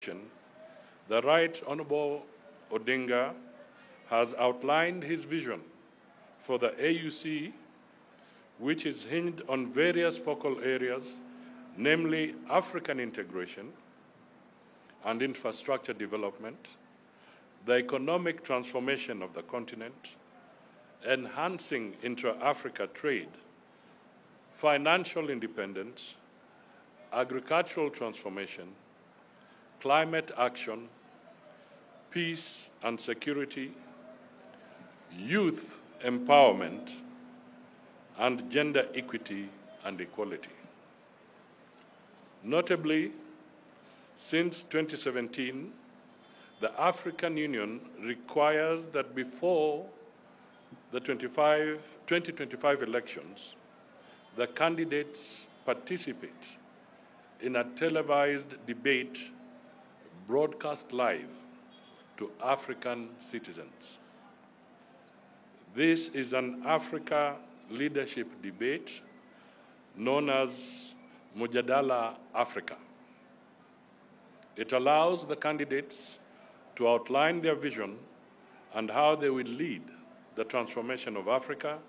the Right Honorable Odinga has outlined his vision for the AUC, which is hinged on various focal areas, namely African integration and infrastructure development, the economic transformation of the continent, enhancing intra-Africa trade, financial independence, agricultural transformation, climate action, peace and security, youth empowerment, and gender equity and equality. Notably, since 2017, the African Union requires that before the 2025 elections, the candidates participate in a televised debate broadcast live to African citizens. This is an Africa leadership debate known as Mujadala Africa. It allows the candidates to outline their vision and how they will lead the transformation of Africa,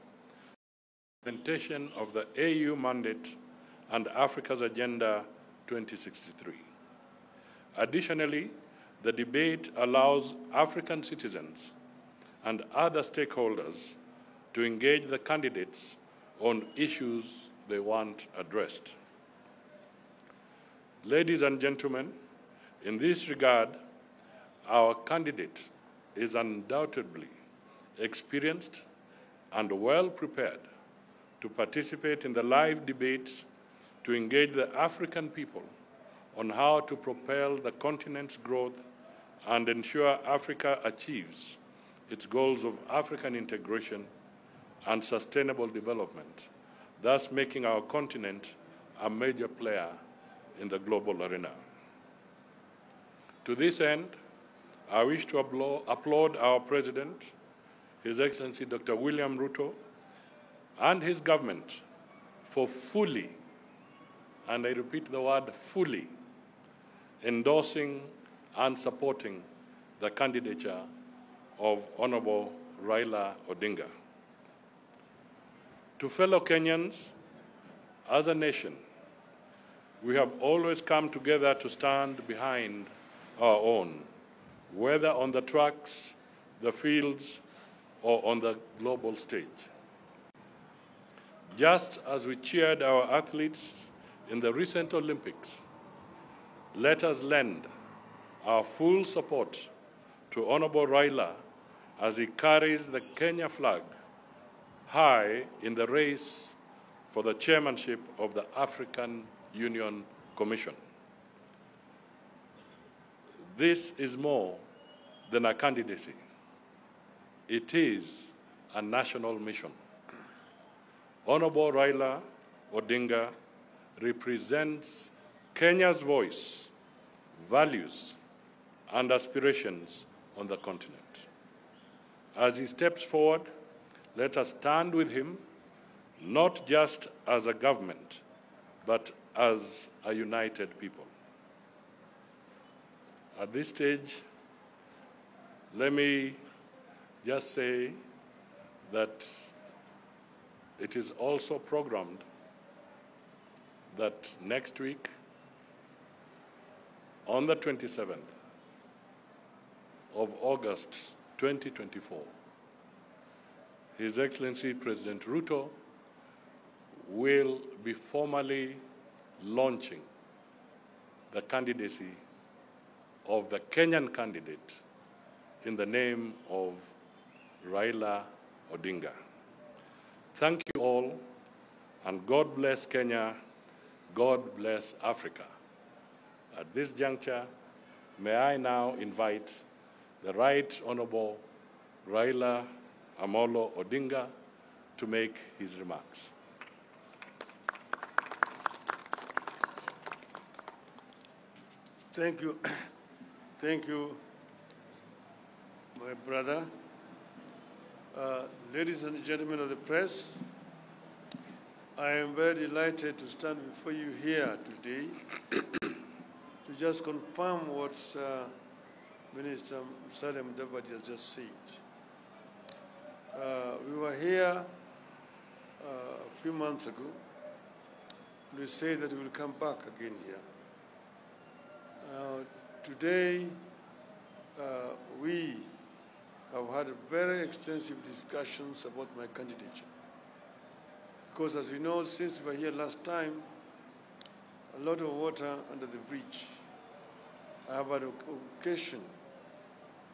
implementation of the AU mandate and Africa's Agenda 2063. Additionally, the debate allows African citizens and other stakeholders to engage the candidates on issues they want addressed. Ladies and gentlemen, in this regard, our candidate is undoubtedly experienced and well prepared to participate in the live debates to engage the African people on how to propel the continent's growth and ensure Africa achieves its goals of African integration and sustainable development, thus making our continent a major player in the global arena. To this end, I wish to applaud our President, His Excellency Dr. William Ruto, and his government for fully, and I repeat the word fully, endorsing and supporting the candidature of Honorable Raila Odinga. To fellow Kenyans, as a nation, we have always come together to stand behind our own, whether on the tracks, the fields, or on the global stage. Just as we cheered our athletes in the recent Olympics, let us lend our full support to Honorable Raila as he carries the Kenya flag high in the race for the chairmanship of the African Union Commission. This is more than a candidacy. It is a national mission. Honorable Raila Odinga represents Kenya's voice, values, and aspirations on the continent. As he steps forward, let us stand with him, not just as a government, but as a united people. At this stage, let me just say that it is also programmed that next week, on the 27th of August 2024, His Excellency President Ruto will be formally launching the candidacy of the Kenyan candidate in the name of Raila Odinga. Thank you all, and God bless Kenya, God bless Africa. At this juncture, may I now invite the Right Honorable Raila Amolo Odinga to make his remarks. Thank you. Thank you, my brother. Ladies and gentlemen of the press, I am very delighted to stand before you here today to just confirm what Minister Musalia Mudavadi has just said. We were here a few months ago, and we said that we will come back again here. Today, we have had very extensive discussions about my candidature. Because as we know, since we were here last time, a lot of water under the bridge. I have had an occasion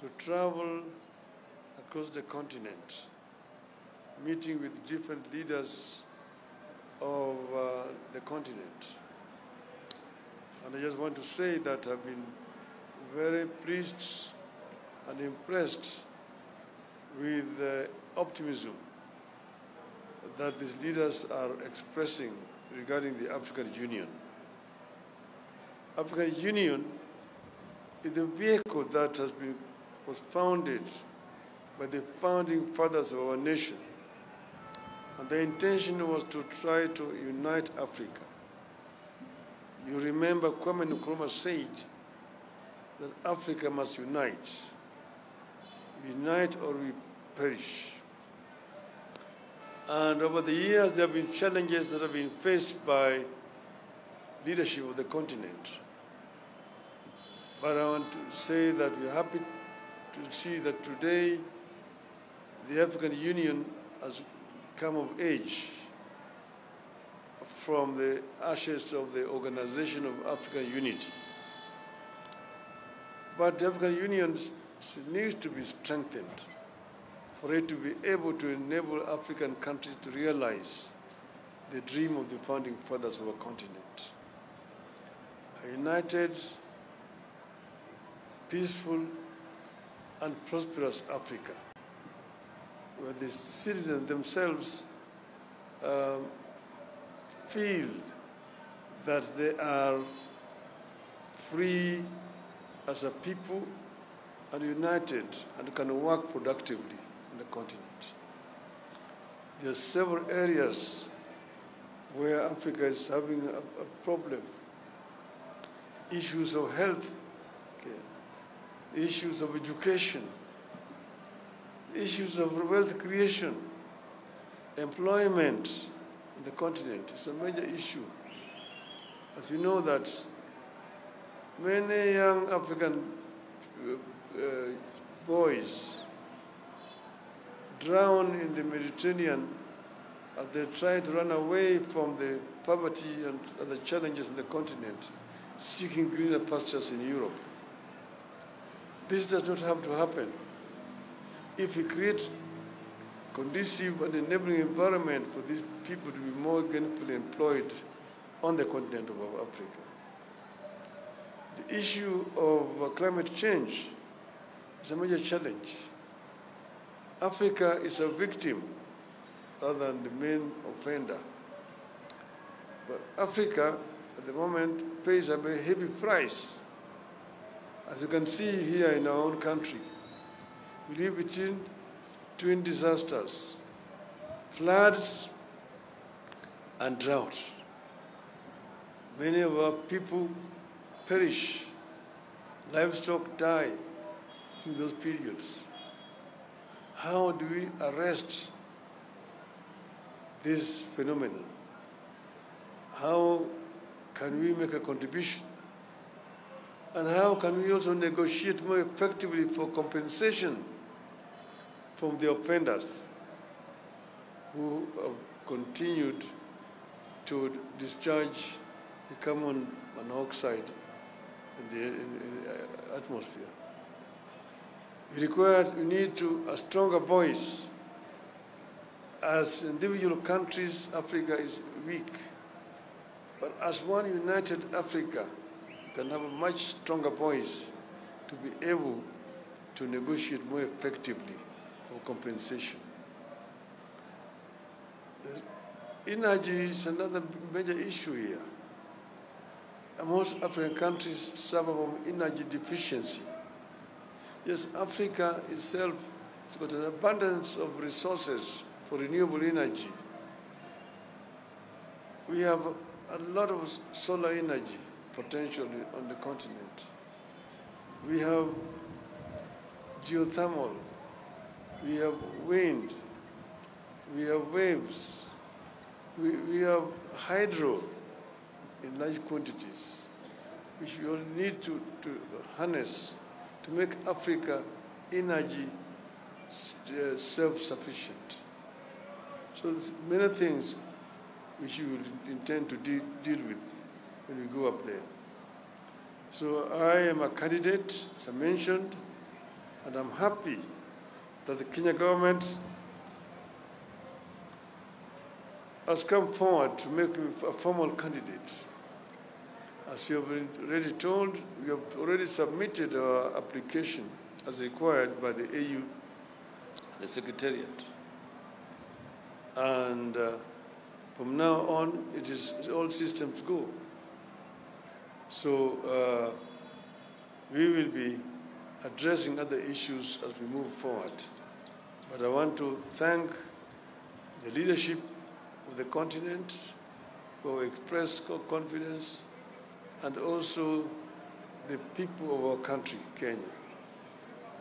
to travel across the continent, meeting with different leaders of the continent. And I just want to say that I've been very pleased and impressed with the optimism that these leaders are expressing regarding the African Union. African Union is the vehicle that was founded by the founding fathers of our nation. And the intention was to try to unite Africa. You remember Kwame Nkrumah said that Africa must unite. Unite or we perish. And over the years, there have been challenges that have been faced by leadership of the continent. But I want to say that we're happy to see that today the African Union has come of age from the ashes of the Organization of African Unity. But the African Union needs to be strengthened for it to be able to enable African countries to realize the dream of the founding fathers of our continent. A united, peaceful, and prosperous Africa, where the citizens themselves feel that they are free as a people and united and can work productively in the continent. There are several areas where Africa is having a problem. Issues of health, issues of education, issues of wealth creation, employment in the continent. It's a major issue. As you know that many young African boys drown in the Mediterranean as they try to run away from the poverty and other challenges in the continent, seeking greener pastures in Europe. This does not have to happen. If we create conducive and enabling environment for these people to be more gainfully employed on the continent of Africa. The issue of climate change is a major challenge. Africa is a victim rather than the main offender. But Africa, at the moment, pays a very heavy price. As you can see here in our own country, we live between twin disasters, floods and drought. Many of our people perish, livestock die in those periods. How do we arrest this phenomenon? How can we make a contribution? And how can we also negotiate more effectively for compensation from the offenders who have continued to discharge the carbon monoxide in the atmosphere? We need a stronger voice. As individual countries, Africa is weak. But as one united Africa, we can have a much stronger voice to be able to negotiate more effectively for compensation. Energy is another major issue here. Most African countries suffer from energy deficiency. Yes, Africa itself has got an abundance of resources for renewable energy. We have a lot of solar energy, potential on the continent. We have geothermal, we have wind, we have waves, we have hydro in large quantities, which we all need to harness to make Africa energy self-sufficient. So many things which you will intend to deal with when we go up there. So I am a candidate, as I mentioned, and I'm happy that the Kenya government has come forward to make me a formal candidate. As you have already told, we have already submitted our application as required by the AU, the Secretariat. And from now on, it is all systems go. So we will be addressing other issues as we move forward. But I want to thank the leadership of the continent who expressed confidence, and also the people of our country, Kenya.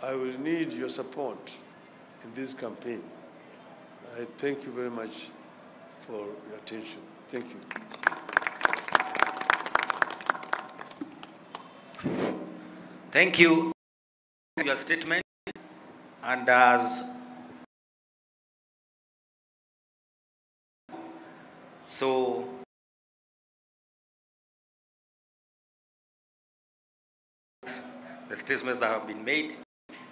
I will need your support in this campaign. I thank you very much for your attention. Thank you. Thank you for your statement. And as so, the statements that have been made,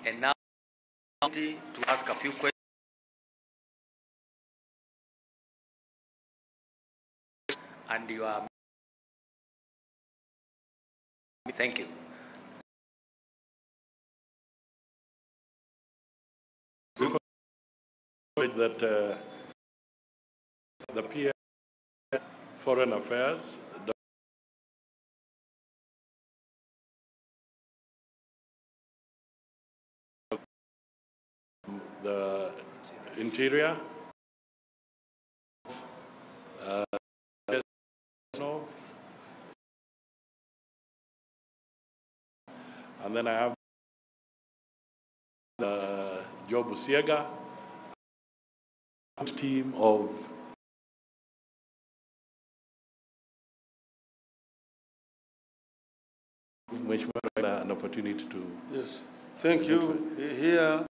and now to ask a few questions. And you are. Thank you. That the PA Foreign Affairs, the Interior, and then I have the Joe Busiega team of which an opportunity to. Yes, thank you. Here,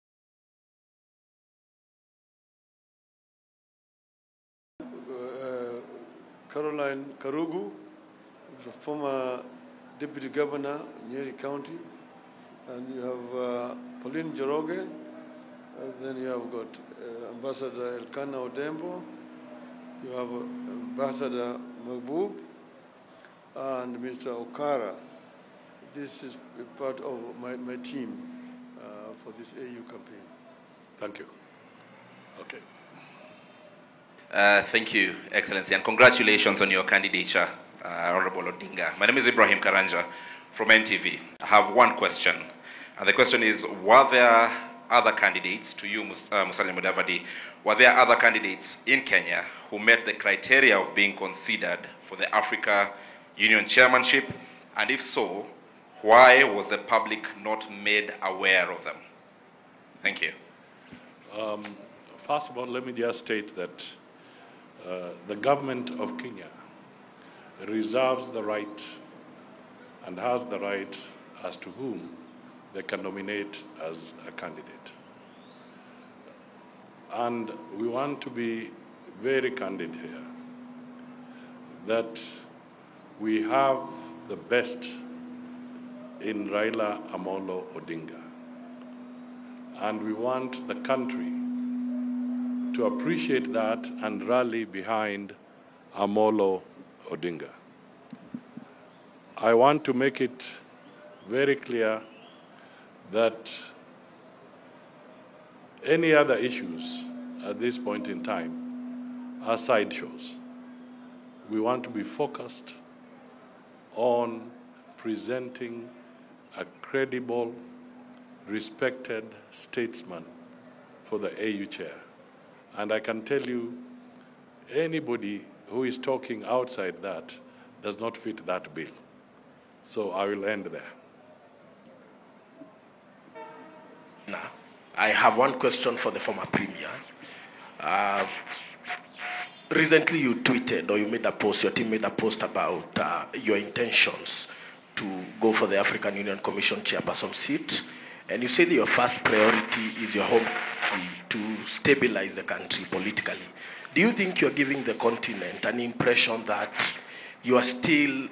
Caroline Karugu, the former Deputy Governor in Nyeri County, and you have Pauline Joroge, and then you have got Ambassador Elkanah Odembo, you have Ambassador Mahbub, and Mr. Okara. This is part of my team for this AU campaign. Thank you. Okay. Thank you, Excellency, and congratulations on your candidature, Honorable Odinga. My name is Ibrahim Karanja from NTV. I have one question, and the question is, were there other candidates, to you, Musalia Mudavadi, were there other candidates in Kenya who met the criteria of being considered for the Africa Union chairmanship? And if so, why was the public not made aware of them? Thank you. First of all, let me just state that the government of Kenya reserves the right and has the right as to whom they can nominate as a candidate. And we want to be very candid here that we have the best in Raila Amolo Odinga. And we want the country to appreciate that and rally behind Amolo Odinga. I want to make it very clear that any other issues at this point in time are sideshows. We want to be focused on presenting a credible, respected statesman for the AU chair. And I can tell you, anybody who is talking outside that does not fit that bill. So I will end there. Now, I have one question for the former premier. Recently you tweeted, or you made a post, your team made a post about your intentions to go for the African Union Commission chairperson seat. And you said your first priority is your home country to stabilize the country politically. Do you think you're giving the continent an impression that you are still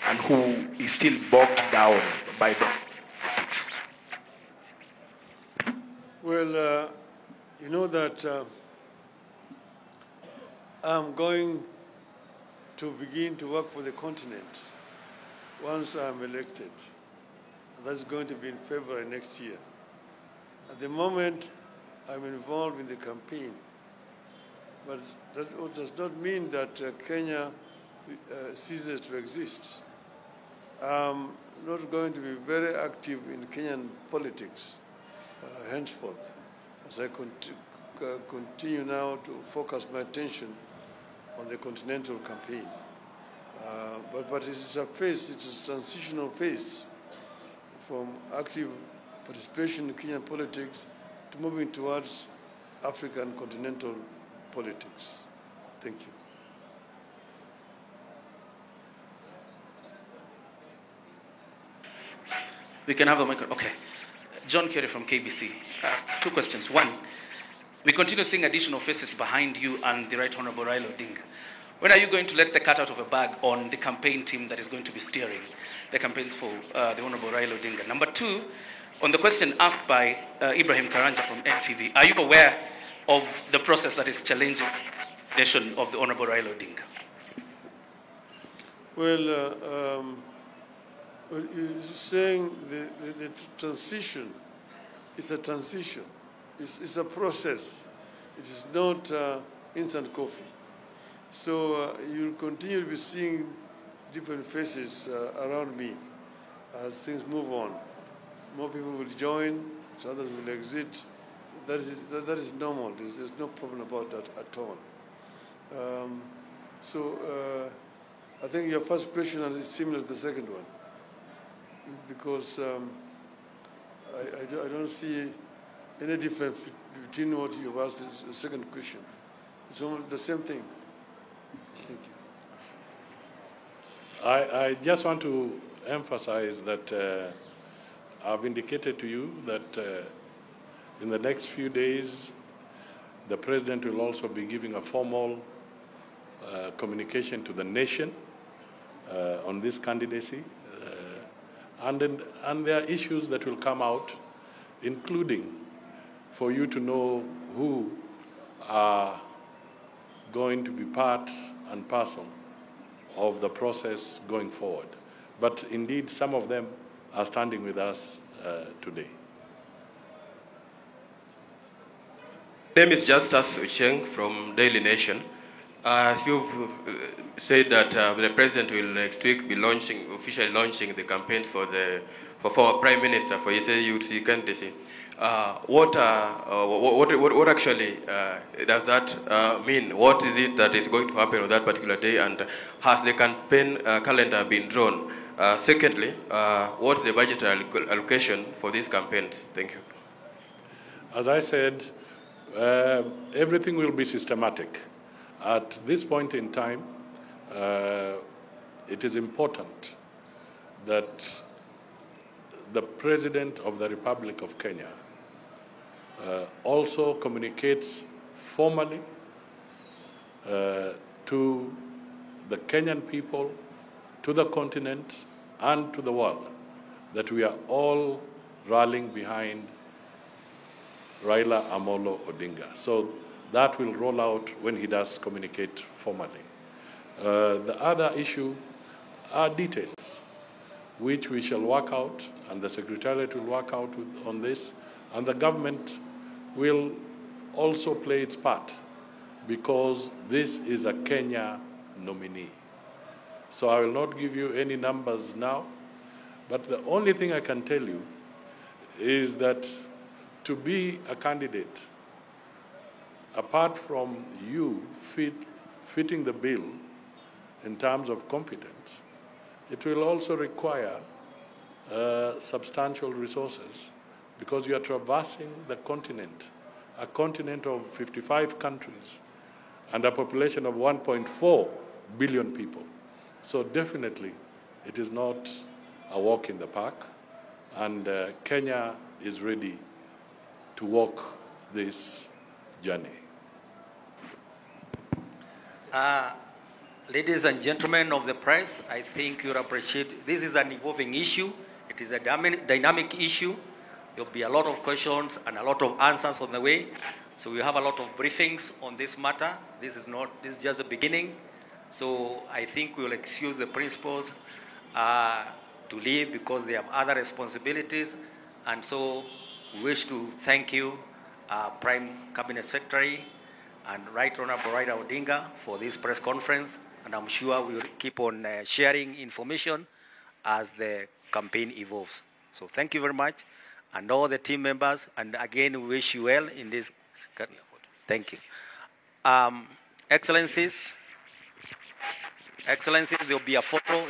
and who is still bogged down by the politics? Well, you know that I'm going to begin to work for the continent once I'm elected. That's going to be in February next year. At the moment, I'm involved in the campaign, but that does not mean that Kenya ceases to exist. I'm not going to be very active in Kenyan politics henceforth, as I continue now to focus my attention on the continental campaign. But it is a phase, it is a transitional phase from active participation in Kenyan politics to moving towards African continental politics. Thank you. We can have a microphone. Okay. John Kerry from KBC. Two questions. One, we continue seeing additional faces behind you and the Right Honorable Raila Odinga. When are you going to let the cat out of a bag on the campaign team that is going to be steering the campaigns for the Honorable Raila Odinga? Number two, on the question asked by Ibrahim Karanja from NTV, are you aware of the process that is challenging the nation of the Honorable Raila Odinga? Well, you're saying the transition is a transition. It's a process. It is not instant coffee. So you'll continue to be seeing different faces around me as things move on. More people will join, others will exit. That is normal. There's no problem about that at all. I think your first question is similar to the second one, because I don't see any difference between what you've asked and the second question. It's almost the same thing. Thank you. I just want to emphasize that I've indicated to you that in the next few days, the President will also be giving a formal communication to the nation on this candidacy. And there are issues that will come out, including for you to know who are going to be part and parcel of the process going forward. But indeed, some of them are standing with us today. My name is Justus Ucheng from Daily Nation. As you've said that the President will next week be officially launching the campaign for Prime Minister for his youth candidacy. What actually does that mean? What is it that is going to happen on that particular day, and has the campaign calendar been drawn? Secondly, what's the budgetary allocation for these campaigns? Thank you. As I said, everything will be systematic. At this point in time, it is important that the President of the Republic of Kenya also communicates formally to the Kenyan people, to the continent, and to the world that we are all rallying behind Raila Amolo Odinga. So that will roll out when he does communicate formally. The other issue are details, which we shall work out, and the Secretariat will work out on this, and the government will also play its part, because this is a Kenya nominee. So I will not give you any numbers now, but the only thing I can tell you is that to be a candidate, apart from you fitting the bill in terms of competence, it will also require substantial resources because you are traversing the continent, a continent of 55 countries and a population of 1.4 billion people. So definitely, it is not a walk in the park, and Kenya is ready to walk this journey. Ladies and gentlemen of the press, I think you'll appreciate this is an evolving issue. It is a dynamic issue. There will be a lot of questions and a lot of answers on the way. So we have a lot of briefings on this matter. This is just the beginning. So I think we will excuse the principals to leave because they have other responsibilities. And so we wish to thank you, Prime Cabinet Secretary and Right Honorable Raila Odinga for this press conference. And I'm sure we will keep on sharing information as the campaign evolves. So thank you very much. And all the team members, and again, we wish you well in this. Thank you. Excellencies, there will be a photo,